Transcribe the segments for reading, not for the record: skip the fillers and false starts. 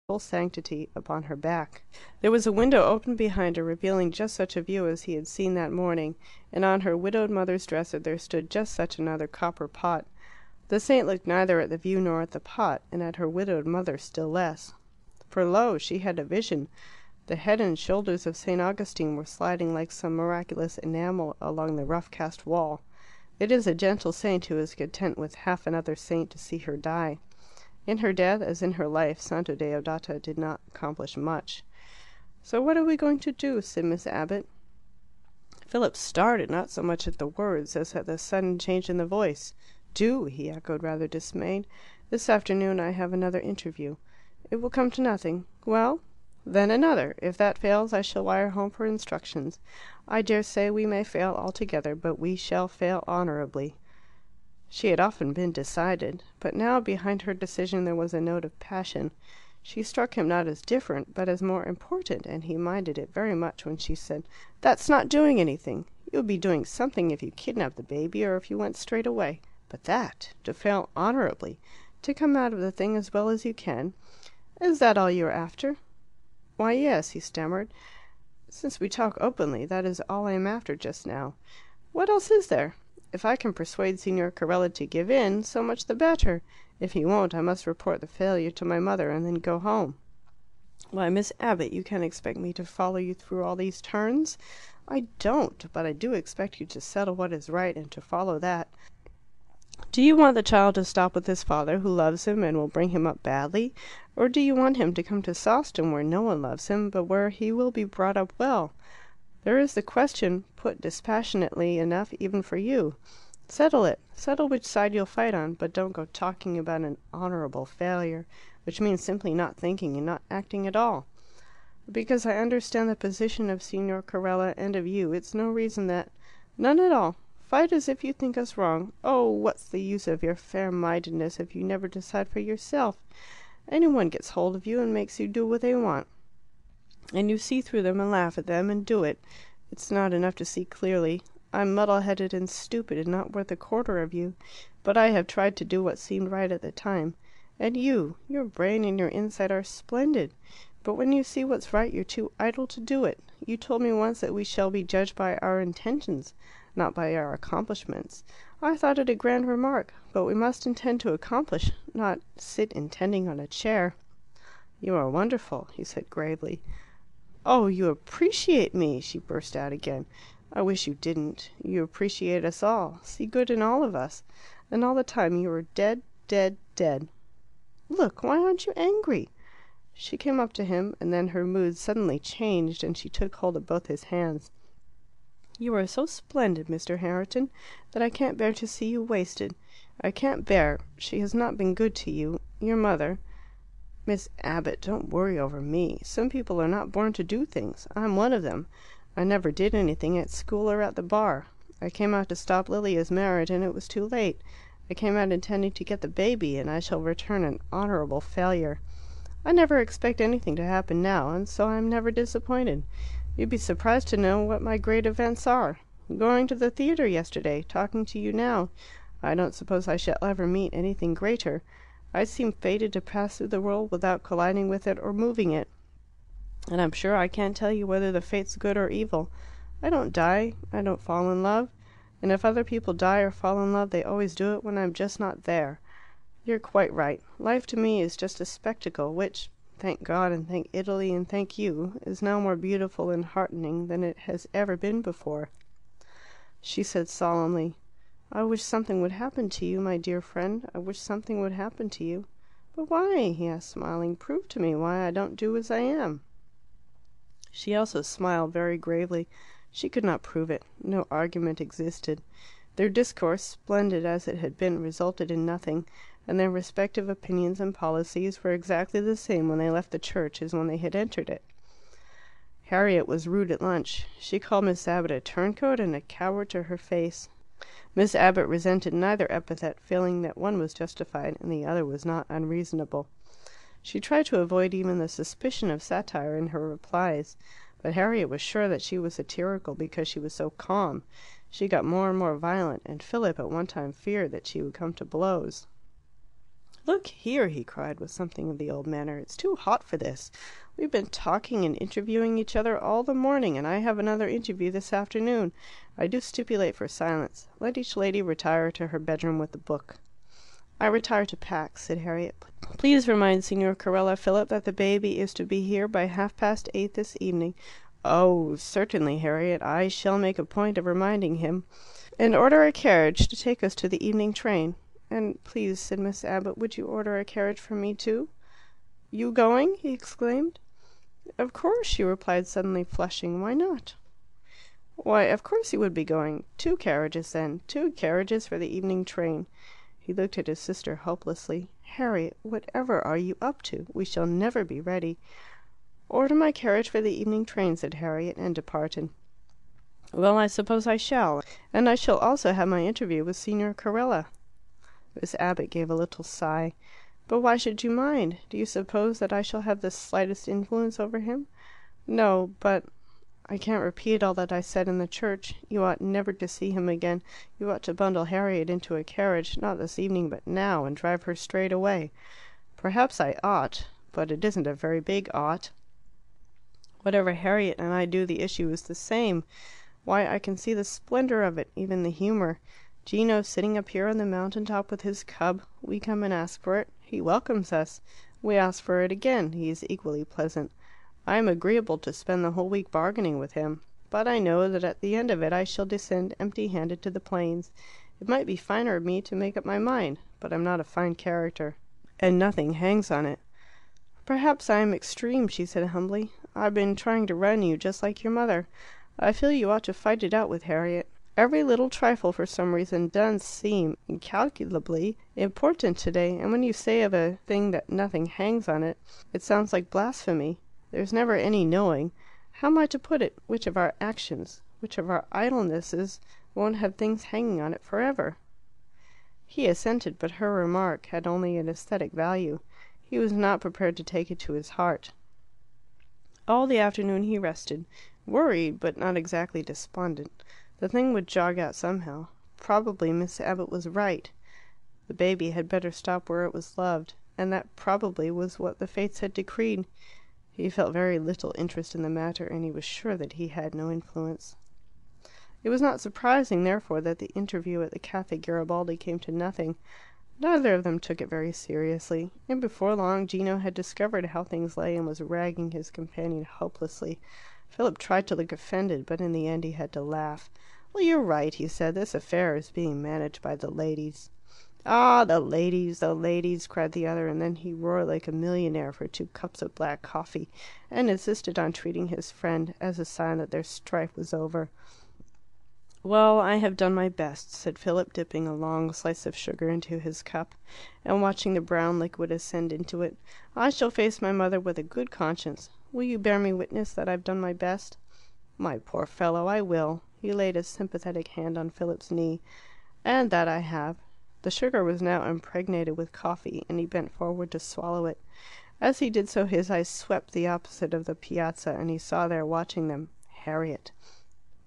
full sanctity upon her back. There was a window open behind her, revealing just such a view as he had seen that morning, and on her widowed mother's dresser there stood just such another copper pot. The saint looked neither at the view nor at the pot, and at her widowed mother still less. For lo, she had a vision. The head and shoulders of St. Augustine were sliding like some miraculous enamel along the rough cast wall. It is a gentle saint who is content with half another saint to see her die. In her death, as in her life, Santa Deodata did not accomplish much. "So what are we going to do?" said Miss Abbott. Philip started, not so much at the words as at the sudden change in the voice. "Do?" he echoed, rather dismayed. "This afternoon I have another interview. It will come to nothing. Well? Then another. If that fails, I shall wire home for instructions. I dare say we may fail altogether, but we shall fail honourably." She had often been decided, but now behind her decision there was a note of passion. She struck him not as different, but as more important, and he minded it very much when she said, "That's not doing anything. You would be doing something if you kidnapped the baby, or if you went straight away. But that to fail honourably, to come out of the thing as well as you can is that all you are after?" "Why, yes," he stammered. "Since we talk openly, that is all I am after just now. What else is there? If I can persuade Signor Carella to give in, so much the better. If he won't, I must report the failure to my mother, and then go home." "Why, Miss Abbott, you can't expect me to follow you through all these turns." "I don't. But I do expect you to settle what is right, and to follow that. Do you want the child to stop with his father, who loves him and will bring him up badly? Or do you want him to come to Sawston, where no one loves him, but where he will be brought up well? There is the question, put dispassionately enough even for you. Settle it. Settle which side you'll fight on, but don't go talking about an honourable failure, which means simply not thinking and not acting at all. Because I understand the position of Signor Carella and of you, it's no reason that none at all. Fight as if you think us wrong. Oh, what's the use of your fair-mindedness if you never decide for yourself? Any one gets hold of you and makes you do what they want. And you see through them and laugh at them and do it. It's not enough to see clearly. I'm muddle-headed and stupid and not worth a quarter of you. But I have tried to do what seemed right at the time. And you, your brain and your insight are splendid. But when you see what's right, you're too idle to do it. You told me once that we shall be judged by our intentions, not by our accomplishments. I thought it a grand remark. But we must intend to accomplish, not sit intending on a chair." "You are wonderful," he said gravely. "Oh, you appreciate me!" she burst out again. "I wish you didn't. You appreciate us all, see good in all of us. And all the time you were dead, dead, dead. Look, why aren't you angry?" She came up to him, and then her mood suddenly changed, and she took hold of both his hands. "You are so splendid, Mr. Herriton, that I can't bear to see you wasted. I can't bear she has not been good to you your mother." "Miss Abbott, don't worry over me. Some people are not born to do things. I'm one of them. I never did anything at school or at the bar. I came out to stop Lilia's marriage, and it was too late. I came out intending to get the baby, and I shall return an honourable failure. I never expect anything to happen now, and so I'm never disappointed. You'd be surprised to know what my great events are. Going to the theatre yesterday, talking to you now. I don't suppose I shall ever meet anything greater. I seem fated to pass through the world without colliding with it or moving it. And I'm sure I can't tell you whether the fate's good or evil. I don't die. I don't fall in love. And if other people die or fall in love, they always do it when I'm just not there. You're quite right. Life to me is just a spectacle, which, thank God and thank Italy and thank you, is now more beautiful and heartening than it has ever been before." She said solemnly, "I wish something would happen to you, my dear friend. I wish something would happen to you." "But why?" he asked, smiling. "Prove to me why I don't do as I am." She also smiled very gravely. She could not prove it. No argument existed. Their discourse, splendid as it had been, resulted in nothing, and their respective opinions and policies were exactly the same when they left the church as when they had entered it. Harriet was rude at lunch. She called Miss Abbott a turncoat and a coward to her face. Miss Abbott resented neither epithet, feeling that one was justified and the other was not unreasonable. She tried to avoid even the suspicion of satire in her replies, but Harriet was sure that she was satirical because she was so calm. She got more and more violent, and Philip at one time feared that she would come to blows. "Look here," he cried, with something of the old manner, "it's too hot for this. We've been talking and interviewing each other all the morning, and I have another interview this afternoon. I do stipulate for silence. Let each lady retire to her bedroom with a book." "I retire to pack," said Harriet. "Please remind Signor Carella, Philip, that the baby is to be here by 8:30 this evening." "Oh, certainly, Harriet. I shall make a point of reminding him." "And order a carriage to take us to the evening train." "And please," said Miss Abbott, "would you order a carriage for me too?" "You going?" he exclaimed. "Of course," she replied, suddenly flushing. "Why not?" "Why, of course you would be going. Two carriages, then. Two carriages for the evening train." He looked at his sister hopelessly. "Harriet, whatever are you up to? We shall never be ready." "Order my carriage for the evening train," said Harriet, and departed. "Well, I suppose I shall. And I shall also have my interview with Signor Carella." Miss Abbott gave a little sigh. "But why should you mind? Do you suppose that I shall have the slightest influence over him?" "No, but I can't repeat all that I said in the church. You ought never to see him again. You ought to bundle Harriet into a carriage, not this evening, but now, and drive her straight away." "Perhaps I ought. But it isn't a very big ought. Whatever Harriet and I do, the issue is the same. Why, I can see the splendour of it, even the humour. Gino sitting up here on the mountain top with his cub. We come and ask for it. He welcomes us. We ask for it again. He is equally pleasant. I am agreeable to spend the whole week bargaining with him. But I know that at the end of it I shall descend empty handed to the plains. It might be finer of me to make up my mind, but I'm not a fine character, and nothing hangs on it." "Perhaps I am extreme," she said humbly. "I've been trying to run you, just like your mother. I feel you ought to fight it out with Harriet. Every little trifle, for some reason, does seem incalculably important today, and when you say of a thing that nothing hangs on it, it sounds like blasphemy. There's never any knowing how am I to put it? Which of our actions, which of our idlenesses, won't have things hanging on it for ever?" He assented, but her remark had only an aesthetic value. He was not prepared to take it to his heart. All the afternoon he rested, worried, but not exactly despondent. The thing would jog out somehow. Probably Miss Abbott was right. The baby had better stop where it was loved, and that probably was what the fates had decreed. He felt very little interest in the matter, and he was sure that he had no influence. It was not surprising, therefore, that the interview at the Caffe Garibaldi came to nothing. Neither of them took it very seriously, and before long Gino had discovered how things lay and was ragging his companion hopelessly. Philip tried to look offended, but in the end he had to laugh. "Well, you're right," he said. "This affair is being managed by the ladies." "Ah, the ladies!" cried the other, and then he roared like a millionaire for 2 cups of black coffee, and insisted on treating his friend as a sign that their strife was over. "Well, I have done my best," said Philip, dipping a long slice of sugar into his cup, and watching the brown liquid ascend into it. "I shall face my mother with a good conscience. Will you bear me witness that I've done my best?" "My poor fellow, I will." He laid a sympathetic hand on Philip's knee. "And that I have." The sugar was now impregnated with coffee, and he bent forward to swallow it. As he did so his eyes swept the opposite of the piazza, and he saw there, watching them, Harriet.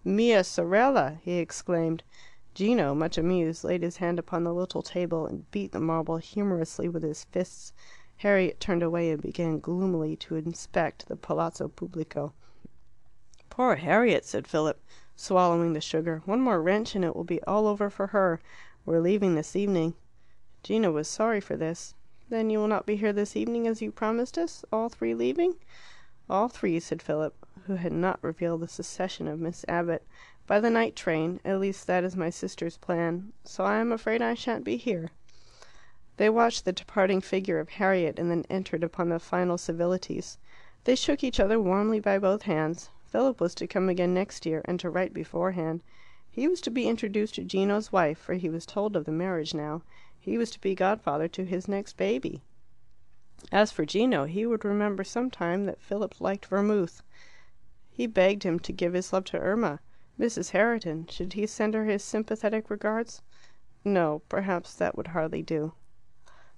"Mia sorella!" he exclaimed. Gino, much amused, laid his hand upon the little table and beat the marble humorously with his fists. Harriet turned away and began gloomily to inspect the Palazzo Pubblico. "Poor Harriet!" said Philip, swallowing the sugar. "One more wrench and it will be all over for her. We're leaving this evening." Gino was sorry for this. "Then you will not be here this evening as you promised us? All three leaving?" "All three," said Philip, who had not revealed the secession of Miss Abbott. "By the night train. At least that is my sister's plan. So I am afraid I shan't be here." They watched the departing figure of Harriet, and then entered upon the final civilities. They shook each other warmly by both hands. Philip was to come again next year, and to write beforehand. He was to be introduced to Gino's wife, for he was told of the marriage now. He was to be godfather to his next baby. As for Gino, he would remember sometime that Philip liked vermouth. He begged him to give his love to Irma. Mrs. Herriton, should he send her his sympathetic regards? No, perhaps that would hardly do.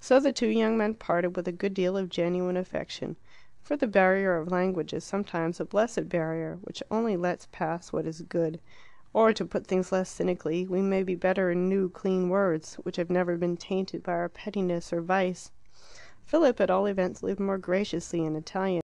So the two young men parted with a good deal of genuine affection. For the barrier of language is sometimes a blessed barrier, which only lets pass what is good. Or, to put things less cynically, we may be better in new, clean words, which have never been tainted by our pettiness or vice. Philip, at all events, lived more graciously in Italian.